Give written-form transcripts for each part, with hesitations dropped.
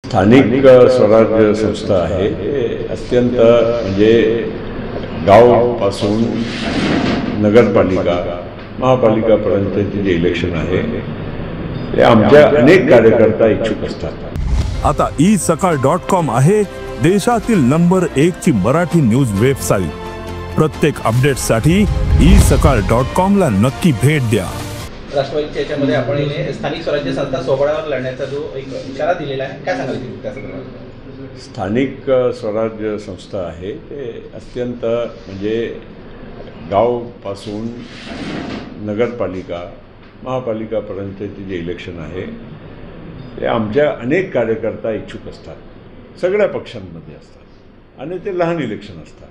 स्थानिक स्वराज्य संस्था आहे अत्यंत म्हणजे गावापासून नगरपालिका महापालिकापर्यंतचे जे इलेक्शन आहे ते आमच्या अनेक कार्यकर्ता इच्छुक असतात। आता isakal.com आहे देशातील नंबर 1 ची मराठी न्यूज वेबसाईट। प्रत्येक अपडेटसाठी isakal.com ला नक्की भेट द्या। राष्ट्रवादीच्या याच्यामध्ये आपण स्थानिक स्वराज्य संस्था सोबळावर लढण्याचा जो एक इशारा दिलेला आहे, काय सांगाल त्या संदर्भात? स्थानिक स्वराज्य संस्था आहे ते अत्यंत म्हणजे गावापासून नगरपालिका महापालिकापर्यंतचे जे इलेक्शन आहे ते आमच्या अनेक कार्यकर्ता इच्छुक असतात। सगळ्या पक्षांमध्ये असतात आणि ते लहान इलेक्शन असतात।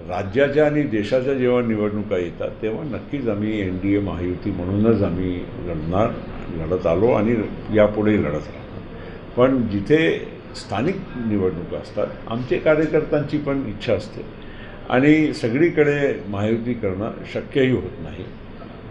राज्याच्या आणि देशाच्या जेव्हा निवडणुका येतात तेव्हा नक्कीच आम्ही NDA महायुती म्हणूनच आम्ही लढत आलो आणि यापुढेही लढत राहणार। पण जिथे स्थानिक निवडणुका असतात आमचे कार्यकर्त्यांची पण इच्छा असते आणि सगळीकडे महायुती करणं शक्यही होत नाही।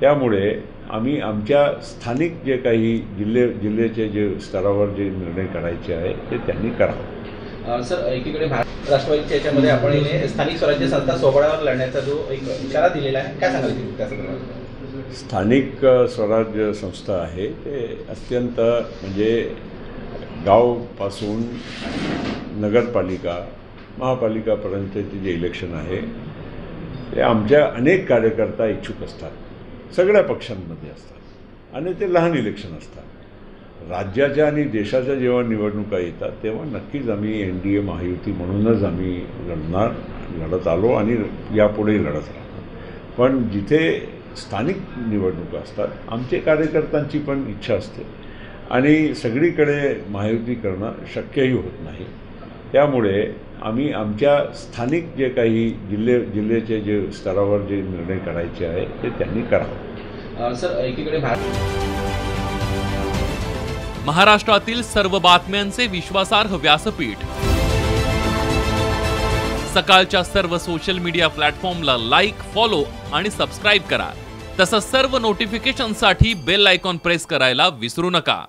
त्यामुळे आम्ही आमच्या स्थानिक जे काही जिल्ह्याचे जे स्तरावर जे निर्णय करायचे आहे ते त्यांनी करावं। सर, एकीकडे राष्ट्रवादीच्या याच्यामध्ये आपण स्थानिक स्वराज्य संस्था सोबळावर लढण्याचा जो एक इशारा दिलेला आहे, काय सांगाल त्या संदर्भात? स्थानिक स्वराज्य संस्था आहे ते अत्यंत म्हणजे गावापासून नगरपालिका महापालिकापर्यंतचे जे इलेक्शन आहे ते आमच्या अनेक कार्यकर्ता इच्छुक असतात। सगळ्या पक्षांमध्ये असतात आणि ते लहान इलेक्शन असतात। राज्याच्या आणि देशाच्या जेव्हा निवडणुका येतात तेव्हा नक्कीच आम्ही NDA महायुती म्हणूनच आम्ही लढत आलो आणि यापुढेही लढत राहणार। पण जिथे स्थानिक निवडणुका असतात आमचे कार्यकर्त्यांची पण इच्छा असते आणि सगळीकडे महायुती करणं शक्यही होत नाही। त्यामुळे आम्ही आमच्या स्थानिक जे काही जिल्ह्याचे जे स्तरावर जे निर्णय करायचे आहे ते त्यांनी करावं। सर, एकीकडे महाराष्ट्रातील सर्व बातम्यांचे विश्वासार्ह व्यासपीठ सकाळच्या सर्व सोशल मीडिया प्लॅटफॉर्मला लाईक, फॉलो आणि सबस्क्राईब करा। तसंच सर्व नोटिफिकेशनसाठी बेल आयकॉन प्रेस करायला विसरू नका।